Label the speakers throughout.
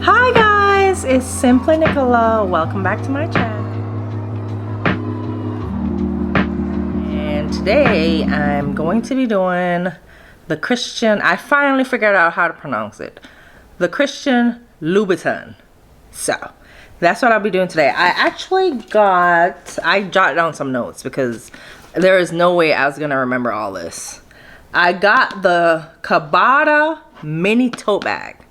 Speaker 1: Hi guys, it's Simply Nicola. Welcome back to my channel. And today I'm going to be doing the Christian, I finally figured out how to pronounce it. The Christian Louboutin. So, that's what I'll be doing today. I jotted down some notes because there is no way I was going to remember all this. I got the Cabada mini tote bag.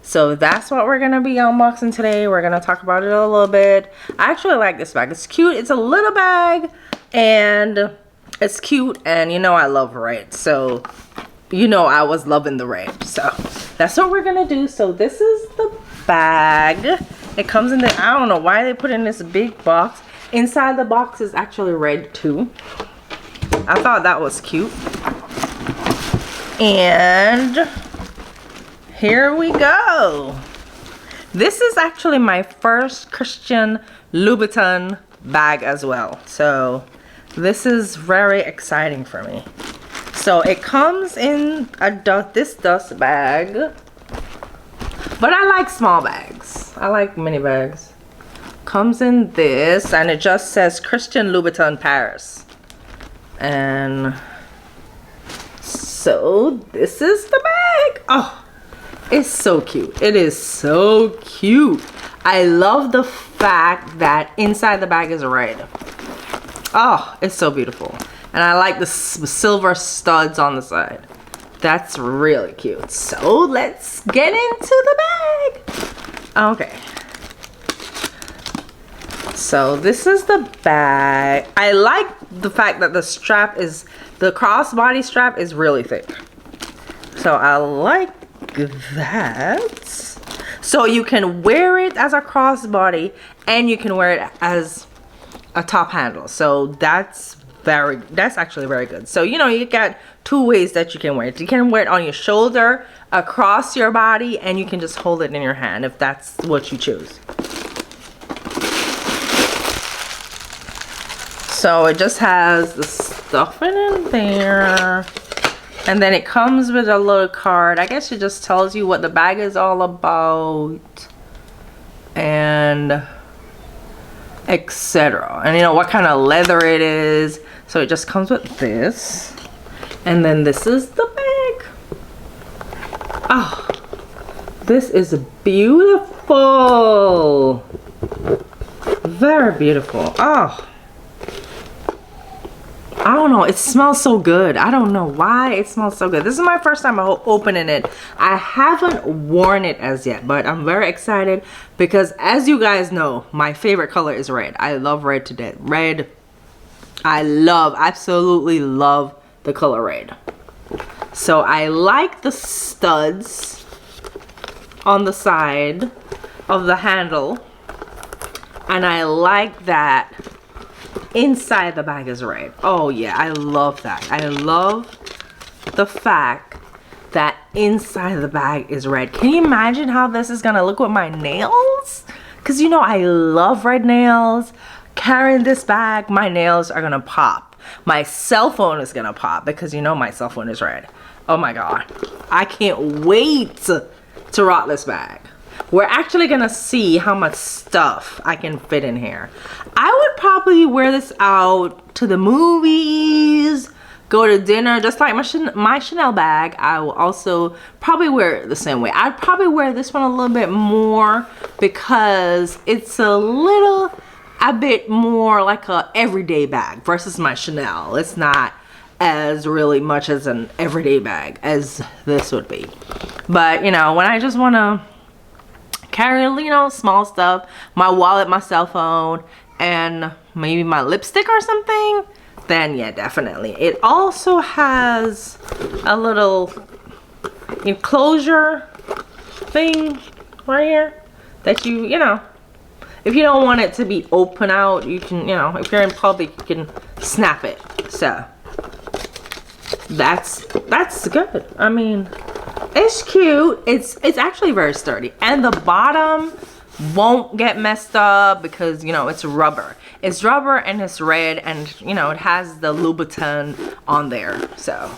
Speaker 1: So that's what we're going to be unboxing today. We're going to talk about it a little bit. I actually like this bag. It's cute. It's a little bag and it's cute. And you know I love red. So you know I was loving the red. So that's what we're going to do. So this is the bag. It comes in the, I don't know why they put it in this big box. Inside the box is actually red too. I thought that was cute. And here we go. This is actually my first Christian Louboutin bag as well. So this is very exciting for me. So it comes in this dust bag. But I like small bags. I like mini bags. Comes in this and it just says Christian Louboutin Paris. And so this is the bag. Oh. It's so cute. It is so cute. I love the fact that inside the bag is red. Oh, it's so beautiful. And I like the silver studs on the side. That's really cute. So let's get into the bag. Okay. So this is the bag. I like the fact that the strap is, the crossbody strap is really thick. So I like that. So you can wear it as a crossbody and you can wear it as a top handle. So that's actually very good. So you know, you got two ways that you can wear it. You can wear it on your shoulder, across your body, and you can just hold it in your hand if that's what you choose. So it just has the stuffing in there. And then it comes with a little card. I guess it just tells you what the bag is all about. And etc. And you know what kind of leather it is. So it just comes with this. And then this is the bag. Oh, this is beautiful. Very beautiful. Oh. I don't know, it smells so good. I don't know why it smells so good. This is my first time opening it. I haven't worn it as yet, but I'm very excited because as you guys know, my favorite color is red. I love red to death. Red, absolutely love the color red. So I like the studs on the side of the handle. And I like that inside the bag is red. Oh yeah, I love that. I love the fact that inside the bag is red. Can you imagine how this is gonna look with my nails? Because you know I love red nails. Carrying this bag, my nails are gonna pop. My cell phone is gonna pop because you know my cell phone is red. Oh my god, I can't wait to rock this bag. We're actually gonna see how much stuff I can fit in here. I would probably wear this out to the movies, go to dinner, just like my Chanel bag. I will also probably wear it the same way. I'd probably wear this one a little bit more because it's a bit more like a everyday bag versus my Chanel. It's not as really much as an everyday bag as this would be. But you know, when I just wanna carry, you know, small stuff, my wallet, my cell phone, and maybe my lipstick or something, then yeah, definitely. It also has a little enclosure thing right here that you know, if you don't want it to be open out, you can, you know, if you're in public, you can snap it. So that's good. I mean, it's cute. It's actually very sturdy, and the bottom won't get messed up because you know it's rubber. It's rubber and it's red, and you know it has the Louboutin on there. So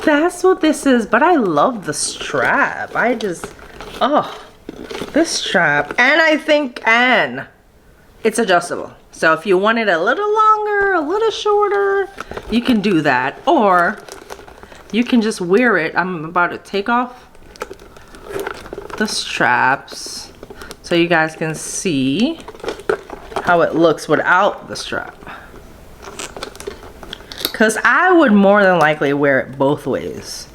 Speaker 1: that's what this is. But I love the strap. I just, oh, this strap. And I think, and it's adjustable. So if you want it a little longer, a little shorter, you can do that. Or you can just wear it. I'm about to take off the straps so you guys can see how it looks without the strap. Because I would more than likely wear it both ways.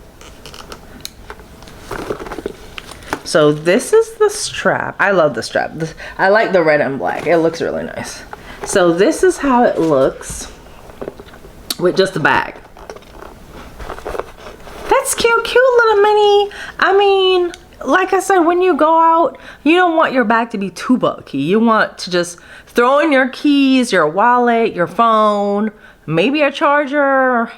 Speaker 1: So this is the strap. I love the strap. I like the red and black. It looks really nice. So this is how it looks with just the bag. That's cute, cute little mini. I mean, like I said, when you go out, you don't want your bag to be too bulky. You want to just throw in your keys, your wallet, your phone, maybe a charger,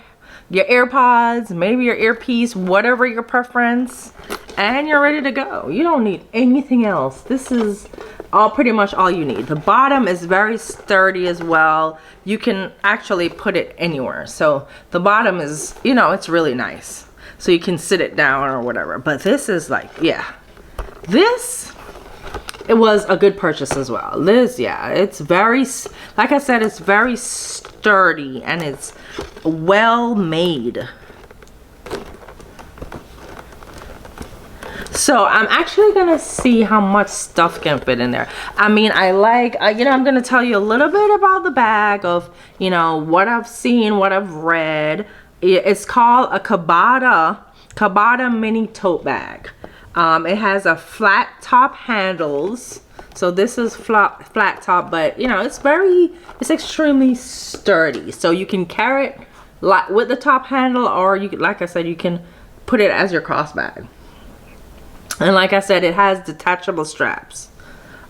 Speaker 1: your AirPods, maybe your earpiece, whatever your preference, and you're ready to go. You don't need anything else. This is pretty much all you need. The bottom is very sturdy as well. You can actually put it anywhere. So the bottom is, you know, it's really nice. So you can sit it down or whatever. But this is like, yeah. This, it was a good purchase as well. This, yeah, it's very, like I said, it's very sturdy and it's well made. So I'm actually gonna see how much stuff can fit in there. I mean, I like, you know, I'm gonna tell you a little bit about the bag of, you know, what I've seen, what I've read. It's called a Cabata mini tote bag. It has a flat top handles. So this is flat top, but you know, it's extremely sturdy. So you can carry it with the top handle, or you, like I said, you can put it as your cross bag. And like I said, it has detachable straps.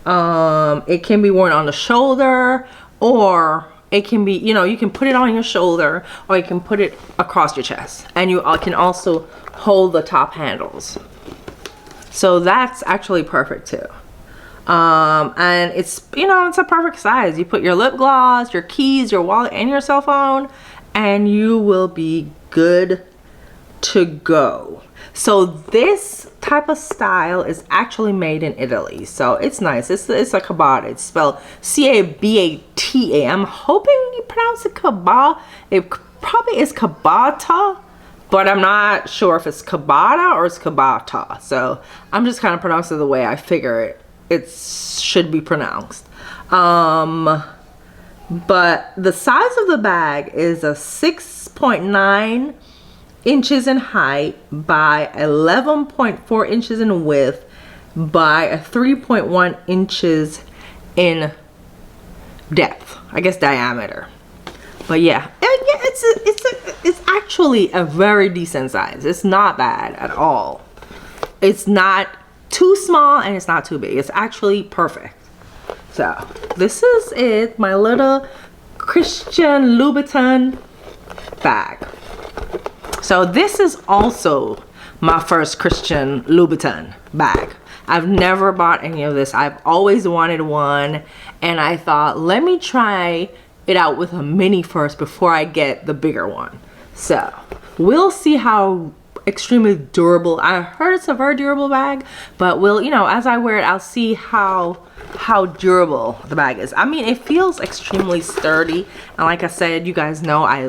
Speaker 1: It can be worn on the shoulder, or it can be, you know, you can put it on your shoulder, or you can put it across your chest. And you can also hold the top handles. So that's actually perfect too. And it's, you know, it's a perfect size. You put your lip gloss, your keys, your wallet, and your cell phone, and you will be good to go. So this type of style is actually made in Italy. So it's nice. It's a Cabata. It's spelled C-A-B-A-T-A. I'm hoping you pronounce it Cabata. It probably is Cabata, but I'm not sure if it's Cabata or it's Cabata. So I'm just kind of pronouncing it the way I figure it should be pronounced. But the size of the bag is a 6.9 inches in height by 11.4 inches in width by a 3.1 inches in depth, I guess diameter. But yeah, it's actually a very decent size. It's not bad at all. It's not too small and it's not too big. It's actually perfect. So this is it, my little Christian Louboutin bag. So this is also my first Christian Louboutin bag. I've never bought any of this. I've always wanted one, and I thought, let me try it out with a mini first before I get the bigger one. So we'll see how extremely durable. I heard it's a very durable bag, but we'll, you know, as I wear it, I'll see how durable the bag is. I mean, it feels extremely sturdy, and like I said, you guys know I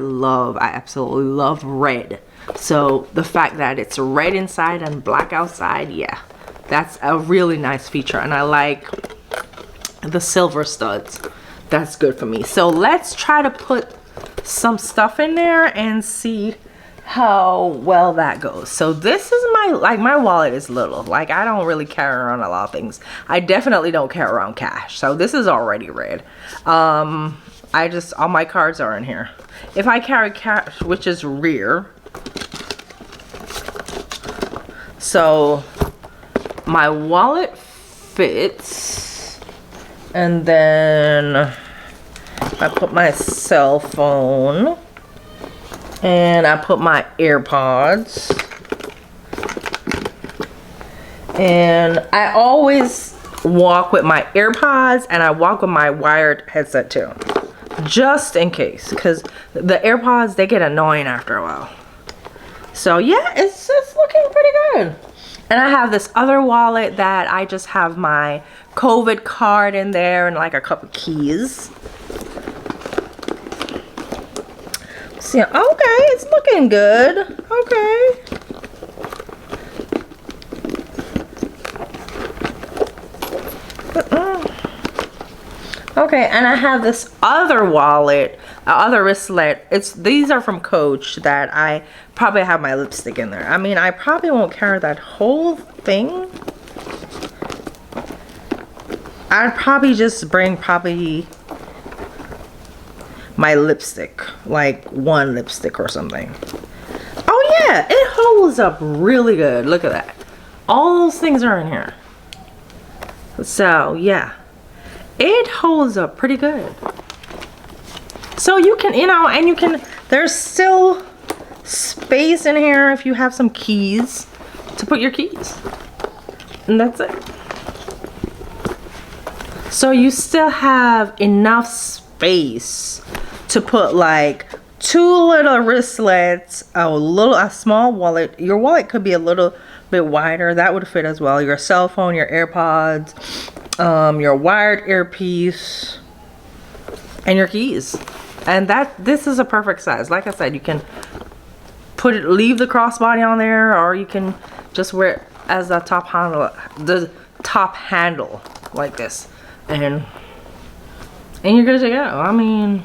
Speaker 1: absolutely love red. So the fact that it's red inside and black outside, yeah, that's a really nice feature. And I like the silver studs. That's good for me. So let's try to put some stuff in there and see how well that goes. So this is my wallet is little. Like, I don't really carry around a lot of things. I definitely don't carry around cash. So this is already red. All my cards are in here. If I carry cash, which is rear, so my wallet fits, and then I put my cell phone, and I put my AirPods, and I always walk with my AirPods, and I walk with my wired headset too, just in case, because the AirPods, they get annoying after a while. So yeah, it's looking pretty good. And I have this other wallet that I just have my COVID card in there and like a couple keys. So, okay, it's looking good. Okay. Okay, and I have this other wallet, other wristlet. These are from Coach that I probably have my lipstick in there. I mean, I probably won't carry that whole thing. I'd probably just bring my lipstick, like one lipstick or something. Oh yeah, it holds up really good. Look at that. All those things are in here. So yeah, it holds up pretty good. So you can, you know, and you can, there's still space in here if you have some keys to put your keys. And that's it. So you still have enough space to put like 2 little wristlets, a small wallet. Your wallet could be a little bit wider. That would fit as well. Your cell phone, your AirPods, your wired earpiece, and your keys. And this is a perfect size. Like I said, you can leave the crossbody on there, or you can just wear it as the top handle like this, and you're good to go. I mean,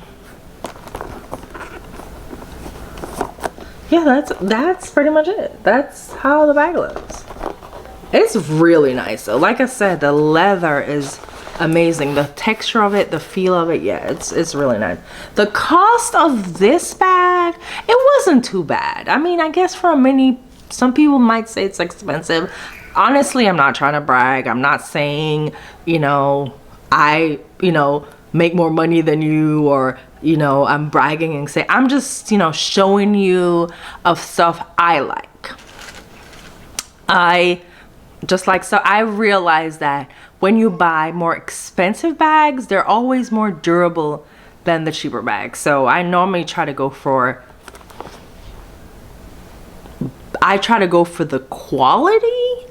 Speaker 1: yeah, that's pretty much it. That's how the bag looks. It's really nice though. Like I said, the leather is amazing. The texture of it, the feel of it, yeah, it's really nice. The cost of this bag, it wasn't too bad. I mean, I guess for some people might say it's expensive. Honestly, I'm not trying to brag. I'm not saying, you know, I make more money than you, or, you know, I'm bragging and say, I'm just, you know, showing you of stuff I like. So I realized that when you buy more expensive bags, they're always more durable than the cheaper bags. So I normally try to go for the quality,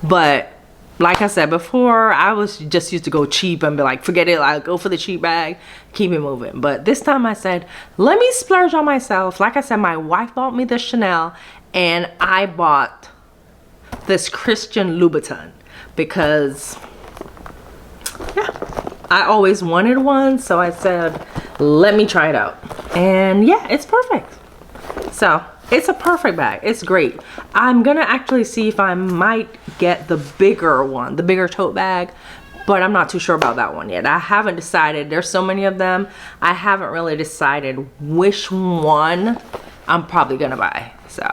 Speaker 1: but like I said before, I was just used to go cheap and be like, forget it, I'll go for the cheap bag, keep it moving. But this time I said, let me splurge on myself. Like I said, my wife bought me the Chanel, and I bought this Christian Louboutin because, yeah, I always wanted one. So I said, let me try it out. And yeah, it's perfect. So it's a perfect bag. It's great. I'm gonna actually see if I might get the bigger one, the bigger tote bag, but I'm not too sure about that one yet. I haven't decided. There's so many of them. I haven't really decided which one I'm probably gonna buy. So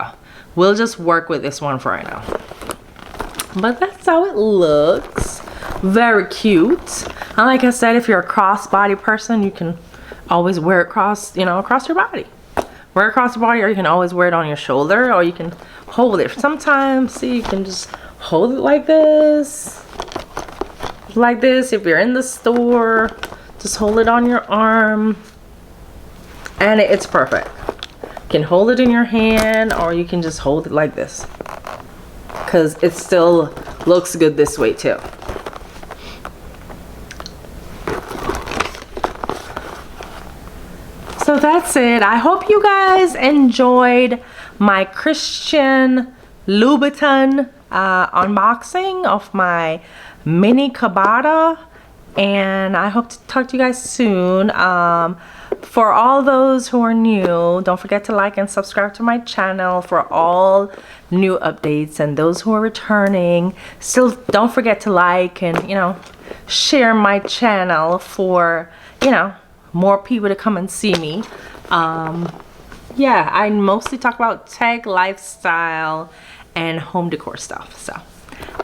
Speaker 1: we'll just work with this one for right now. But that's how it looks. Very cute. And like I said, if you're a crossbody person, you can always wear it across your body. Wear it across the body, or you can always wear it on your shoulder, or you can hold it. Sometimes, see, you can just hold it like this. Like this. If you're in the store, just hold it on your arm. And it's perfect. You can hold it in your hand, or you can just hold it like this, because it still looks good this way too. So that's it. I hope you guys enjoyed my Christian Louboutin unboxing of my mini Cabata, and I hope to talk to you guys soon. For all those who are new, don't forget to like and subscribe to my channel for all new updates, and those who are returning, still don't forget to like and, you know, share my channel for, you know, more people to come and see me. Yeah, I mostly talk about tech, lifestyle, and home decor stuff. So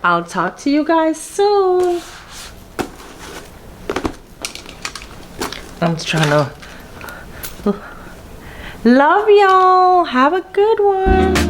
Speaker 1: I'll talk to you guys soon. I'm just trying to love y'all. Have a good one.